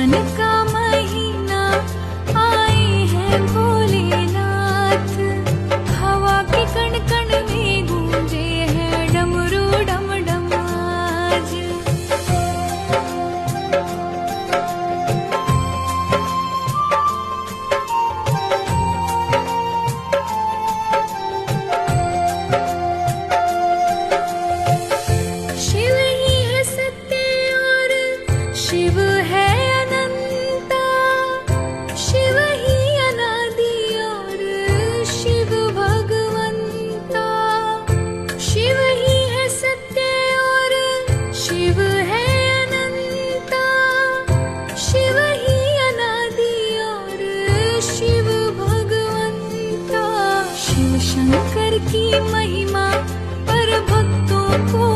सावन का महीना आए हैं भोलेनाथ। हवा के कण कण में गूंजे हैं डमरू डम डम आज। शिव ही है सत्य और शिव है अनंता। शिव ही अनादि और शिव भगवंता। शिव ही है सत्य और शिव है अनंता। शिव ही अनादि और शिव भगवंता। शिव शंकर की महिमा पर भक्तों को